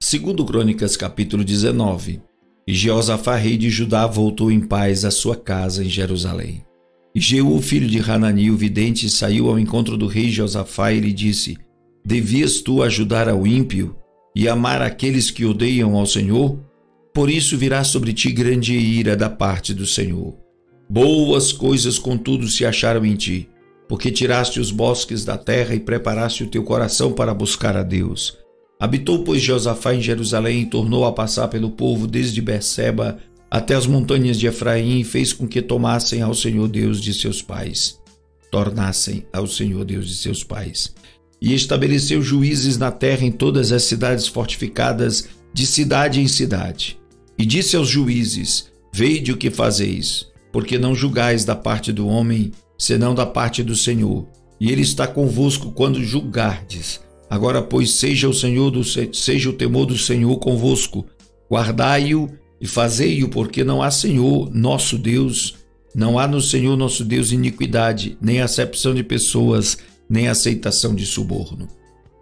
Segundo Crônicas, capítulo 19. E Jeosafá, rei de Judá, voltou em paz à sua casa em Jerusalém. E Jeú, filho de Hanani, o vidente, saiu ao encontro do rei Jeosafá e lhe disse: Devias tu ajudar ao ímpio e amar aqueles que odeiam ao Senhor? Por isso virá sobre ti grande ira da parte do Senhor. Boas coisas, contudo, se acharam em ti, porque tiraste os bosques da terra e preparaste o teu coração para buscar a Deus. Habitou, pois, Jeosafá em Jerusalém e tornou a passar pelo povo desde Berseba até as montanhas de Efraim e fez com que tornassem ao Senhor Deus de seus pais. E estabeleceu juízes na terra em todas as cidades fortificadas, de cidade em cidade. E disse aos juízes: Vede o que fazeis, porque não julgais da parte do homem, senão da parte do Senhor. E ele está convosco quando julgardes. Agora, pois, seja o temor do Senhor convosco. Guardai-o e fazei-o, porque não há Senhor nosso Deus, não há no Senhor nosso Deus iniquidade, nem acepção de pessoas, nem aceitação de suborno.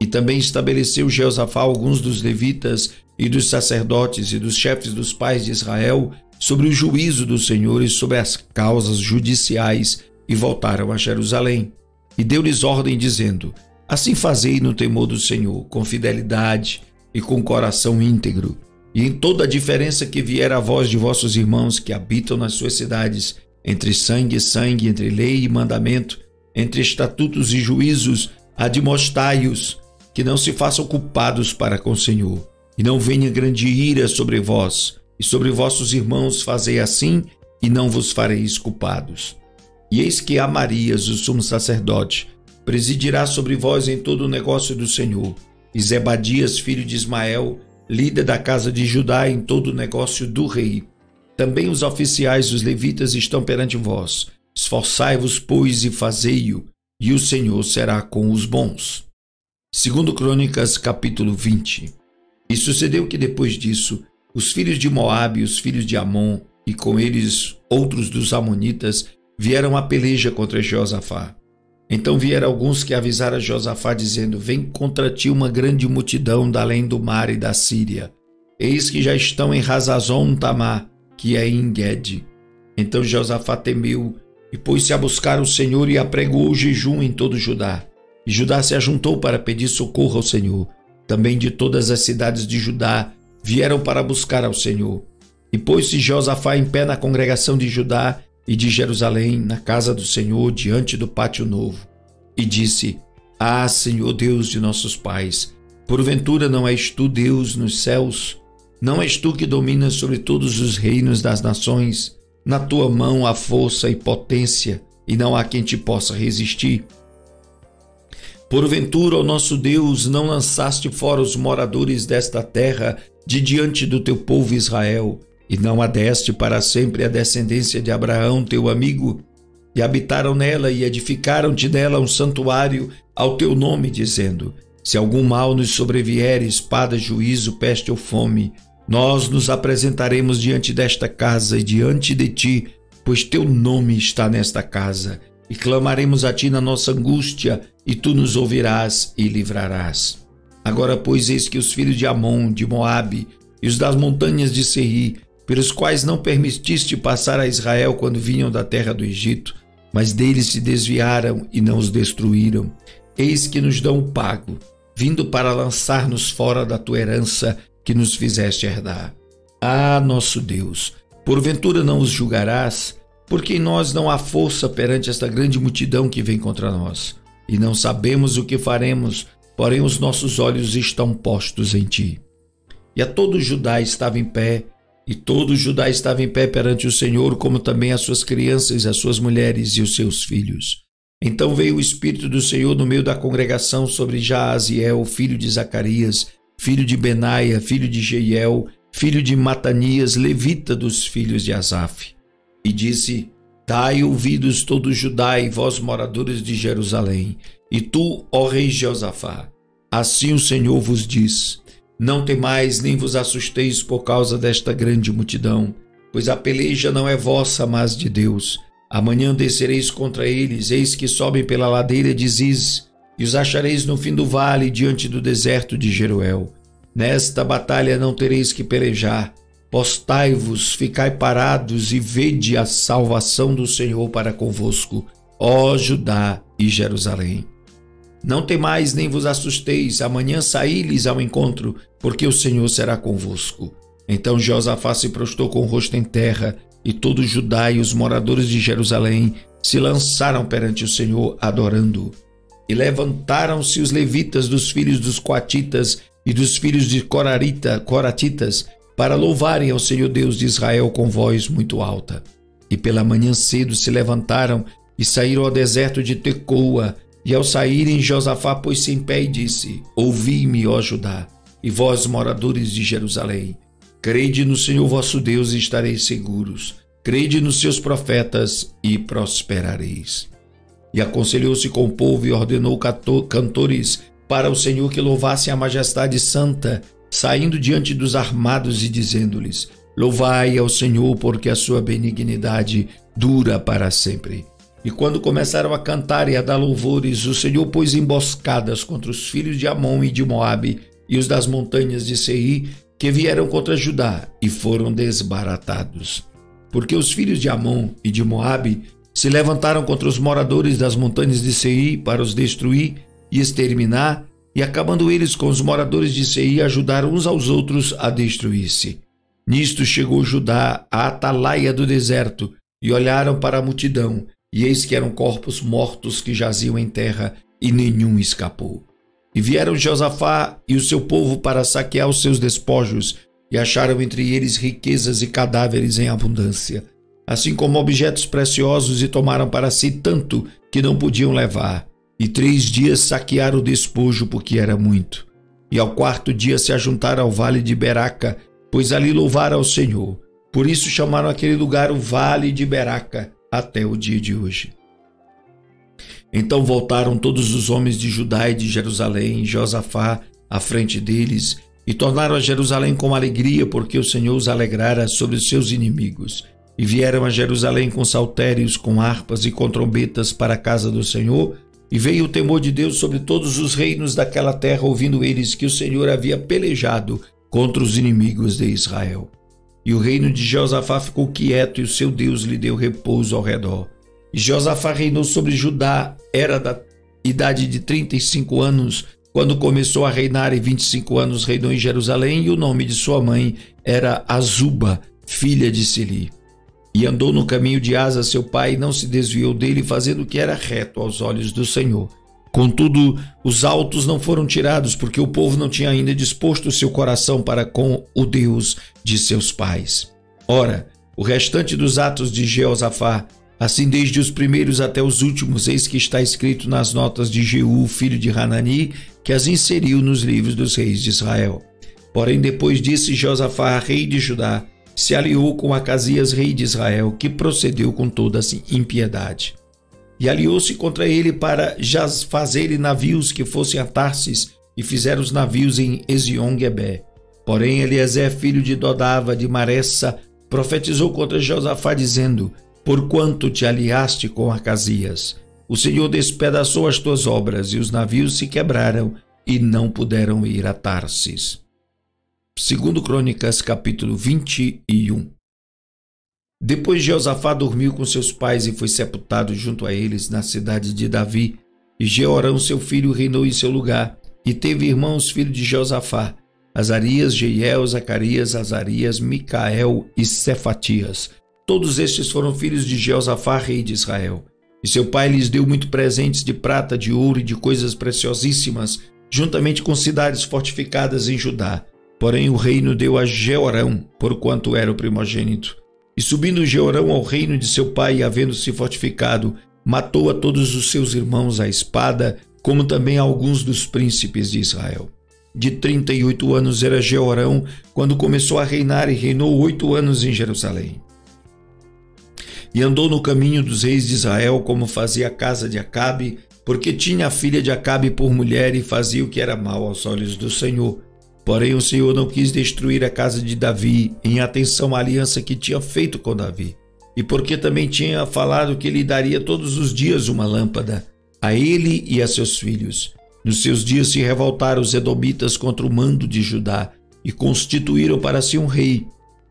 E também estabeleceu Jeosafá alguns dos levitas e dos sacerdotes e dos chefes dos pais de Israel sobre o juízo do Senhor e sobre as causas judiciais, e voltaram a Jerusalém. E deu-lhes ordem, dizendo: Assim fazei no temor do Senhor, com fidelidade e com coração íntegro. E em toda a diferença que vier a vós de vossos irmãos que habitam nas suas cidades, entre sangue e sangue, entre lei e mandamento, entre estatutos e juízos, admoestai-os, que não se façam culpados para com o Senhor, e não venha grande ira sobre vós, e sobre vossos irmãos fazei assim, e não vos fareis culpados. E eis que Amarias, o sumo sacerdote, presidirá sobre vós em todo o negócio do Senhor, e Zebadias, filho de Ismael, líder da casa de Judá, em todo o negócio do rei. Também os oficiais dos levitas estão perante vós. Esforçai-vos, pois, e fazei-o, e o Senhor será com os bons. Segundo Crônicas, capítulo 20. E sucedeu que depois disso, os filhos de Moabe e os filhos de Amon, e com eles outros dos amonitas, vieram à peleja contra Jeosafá. Então vieram alguns que avisaram a Jeosafá, dizendo: Vem contra ti uma grande multidão da além do mar e da Síria. Eis que já estão em Hazazon-Tamar, que é em Gede. Então Jeosafá temeu e pôs-se a buscar o Senhor e apregou o jejum em todo Judá. E Judá se ajuntou para pedir socorro ao Senhor. Também de todas as cidades de Judá vieram para buscar ao Senhor. E pôs-se Jeosafá em pé na congregação de Judá e de Jerusalém, na casa do Senhor, diante do pátio novo. E disse: Ah, Senhor Deus de nossos pais, porventura não és tu Deus nos céus? Não és tu que dominas sobre todos os reinos das nações? Na tua mão há força e potência, e não há quem te possa resistir. Porventura, ó nosso Deus, não lançaste fora os moradores desta terra de diante do teu povo Israel, e não adeste para sempre a descendência de Abraão, teu amigo? E habitaram nela e edificaram-te nela um santuário ao teu nome, dizendo: Se algum mal nos sobrevier, espada, juízo, peste ou fome, nós nos apresentaremos diante desta casa e diante de ti, pois teu nome está nesta casa, e clamaremos a ti na nossa angústia, e tu nos ouvirás e livrarás. Agora, pois, eis que os filhos de Amon, de Moabe, e os das montanhas de Seir, pelos quais não permitiste passar a Israel quando vinham da terra do Egito, mas deles se desviaram e não os destruíram, eis que nos dão o pago, vindo para lançar-nos fora da tua herança que nos fizeste herdar. Ah, nosso Deus, porventura não os julgarás? Porque em nós não há força perante esta grande multidão que vem contra nós, e não sabemos o que faremos, porém os nossos olhos estão postos em ti. E a todo Judá estava em pé, e todo Judá estava em pé perante o Senhor, como também as suas crianças, as suas mulheres e os seus filhos. Então veio o Espírito do Senhor no meio da congregação sobre Jaaziel, filho de Zacarias, filho de Benaia, filho de Jeiel, filho de Matanias, levita dos filhos de Asaf. E disse: Dai ouvidos todo Judá e vós moradores de Jerusalém, e tu, ó rei Jeosafá. Assim o Senhor vos diz: Não temais nem vos assusteis por causa desta grande multidão, pois a peleja não é vossa, mas de Deus. Amanhã descereis contra eles, eis que sobem pela ladeira de Ziz, e os achareis no fim do vale, diante do deserto de Jeruel. Nesta batalha não tereis que pelejar. Postai-vos, ficai parados e vede a salvação do Senhor para convosco, ó Judá e Jerusalém. Não temais nem vos assusteis, amanhã saí-lhes ao encontro, porque o Senhor será convosco. Então Jeosafá se prostrou com o rosto em terra, e todo Judá e os moradores de Jerusalém se lançaram perante o Senhor, adorando-o. E levantaram-se os levitas dos filhos dos coatitas e dos filhos de coratitas, para louvarem ao Senhor Deus de Israel com voz muito alta. E pela manhã cedo se levantaram e saíram ao deserto de Tecoa. E ao saírem, Jeosafá pôs-se em pé e disse: Ouvi-me, ó Judá, e vós, moradores de Jerusalém. Crede no Senhor vosso Deus e estareis seguros. Crede nos seus profetas e prosperareis. E aconselhou-se com o povo e ordenou cantores para o Senhor que louvassem a majestade santa, saindo diante dos armados e dizendo-lhes: Louvai ao Senhor, porque a sua benignidade dura para sempre. E quando começaram a cantar e a dar louvores, o Senhor pôs emboscadas contra os filhos de Amon e de Moabe e os das montanhas de Seir, que vieram contra Judá, e foram desbaratados. Porque os filhos de Amon e de Moabe se levantaram contra os moradores das montanhas de Seir para os destruir e exterminar, e acabando eles com os moradores de Seir, ajudaram uns aos outros a destruir-se. Nisto chegou Judá à atalaia do deserto, e olharam para a multidão, e eis que eram corpos mortos que jaziam em terra, e nenhum escapou. E vieram Jeosafá e o seu povo para saquear os seus despojos, e acharam entre eles riquezas e cadáveres em abundância, assim como objetos preciosos, e tomaram para si tanto que não podiam levar. E 3 dias saquearam o despojo, porque era muito. E ao 4º dia se ajuntaram ao vale de Beraca, pois ali louvaram ao Senhor. Por isso chamaram aquele lugar o Vale de Beraca, até o dia de hoje. Então voltaram todos os homens de Judá e de Jerusalém, e Jeosafá à frente deles, e tornaram a Jerusalém com alegria, porque o Senhor os alegrara sobre os seus inimigos. E vieram a Jerusalém com saltérios, com harpas e com trombetas para a casa do Senhor, e veio o temor de Deus sobre todos os reinos daquela terra, ouvindo eles que o Senhor havia pelejado contra os inimigos de Israel. E o reino de Jeosafá ficou quieto, e o seu Deus lhe deu repouso ao redor. E Jeosafá reinou sobre Judá, era da idade de 35 anos, quando começou a reinar, e 25 anos reinou em Jerusalém, e o nome de sua mãe era Azuba, filha de Sili. E andou no caminho de Asa, seu pai, e não se desviou dele, fazendo o que era reto aos olhos do Senhor. Contudo, os altos não foram tirados, porque o povo não tinha ainda disposto o seu coração para com o Deus de seus pais. Ora, o restante dos atos de Jeosafá, assim desde os primeiros até os últimos, eis que está escrito nas notas de Jeú, filho de Hanani, que as inseriu nos livros dos reis de Israel. Porém, depois disso, Jeosafá, rei de Judá, se aliou com Acasias, rei de Israel, que procedeu com toda impiedade. E aliou-se contra ele para fazerem navios que fossem a Tarsis, e fizeram os navios em Ezion-Geber. Porém, Eliezer, filho de Dodava, de Maressa, profetizou contra Jeosafá, dizendo: Porquanto te aliaste com Acasias, o Senhor despedaçou as tuas obras, e os navios se quebraram, e não puderam ir a Tarsis. 2 Crônicas, capítulo 21. Depois Jeosafá dormiu com seus pais e foi sepultado junto a eles na cidade de Davi. E Jeorão, seu filho, reinou em seu lugar. E teve irmãos, filhos de Jeosafá: Azarias, Jeiel, Zacarias, Azarias, Micael e Cefatias. Todos estes foram filhos de Jeosafá, rei de Israel. E seu pai lhes deu muito presentes de prata, de ouro e de coisas preciosíssimas, juntamente com cidades fortificadas em Judá. Porém o reino deu a Jeorão, porquanto era o primogênito. E subindo Jeorão ao reino de seu pai, e havendo-se fortificado, matou a todos os seus irmãos à espada, como também a alguns dos príncipes de Israel. De 38 anos era Jeorão, quando começou a reinar, e reinou 8 anos em Jerusalém. E andou no caminho dos reis de Israel, como fazia a casa de Acabe, porque tinha a filha de Acabe por mulher, e fazia o que era mal aos olhos do Senhor. Porém o Senhor não quis destruir a casa de Davi, em atenção à aliança que tinha feito com Davi, e porque também tinha falado que lhe daria todos os dias uma lâmpada, a ele e a seus filhos. Nos seus dias se revoltaram os edomitas contra o mando de Judá e constituíram para si um rei.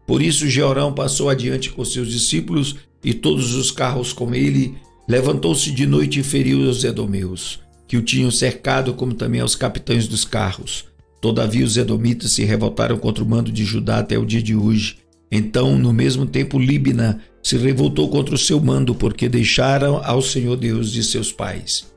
Por isso Jeorão passou adiante com seus discípulos e todos os carros com ele, levantou-se de noite e feriu os edomeus, que o tinham cercado, como também aos capitães dos carros. Todavia os edomitas se revoltaram contra o mando de Judá até o dia de hoje. Então, no mesmo tempo, Líbina se revoltou contra o seu mando, porque deixaram ao Senhor Deus de seus pais.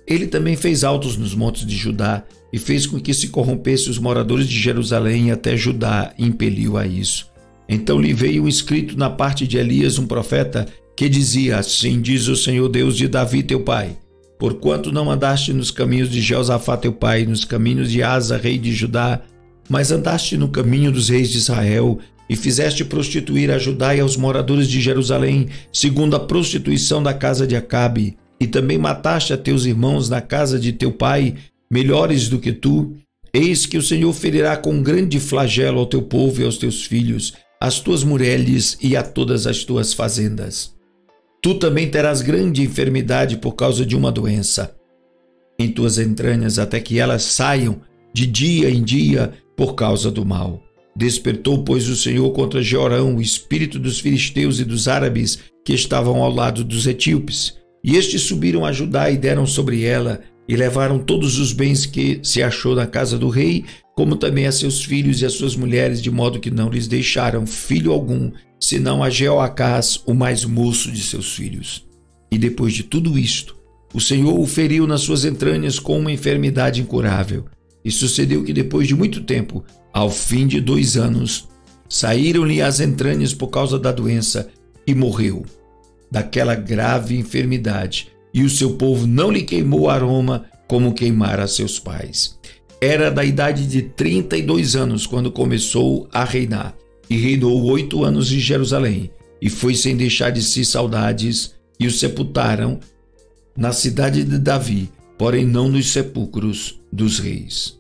Ele também fez altos nos montes de Judá e fez com que se corrompesse os moradores de Jerusalém, até Judá impeliu a isso. Então lhe veio um escrito na parte de Elias, um profeta, que dizia: assim diz o Senhor Deus de Davi teu pai, porquanto não andaste nos caminhos de Jeosafá teu pai, nos caminhos de Asa, rei de Judá, mas andaste no caminho dos reis de Israel, e fizeste prostituir a Judá e aos moradores de Jerusalém, segundo a prostituição da casa de Acabe, e também mataste a teus irmãos na casa de teu pai, melhores do que tu. Eis que o Senhor ferirá com grande flagelo ao teu povo e aos teus filhos, às tuas mulheres e a todas as tuas fazendas. Tu também terás grande enfermidade por causa de uma doença em tuas entranhas, até que elas saiam de dia em dia por causa do mal. Despertou, pois, o Senhor contra Jeorão o espírito dos filisteus e dos árabes que estavam ao lado dos etíopes. E estes subiram a Judá e deram sobre ela, e levaram todos os bens que se achou na casa do rei, como também a seus filhos e a suas mulheres, de modo que não lhes deixaram filho algum, senão a Jeoacás, o mais moço de seus filhos. E depois de tudo isto, o Senhor o feriu nas suas entranhas com uma enfermidade incurável. E sucedeu que depois de muito tempo, ao fim de 2 anos, saíram-lhe as entranhas por causa da doença, e morreu daquela grave enfermidade, e o seu povo não lhe queimou aroma como queimara a seus pais. Era da idade de 32 anos quando começou a reinar, e reinou 8 anos em Jerusalém, e foi sem deixar de si saudades, e o sepultaram na cidade de Davi, porém não nos sepulcros dos reis.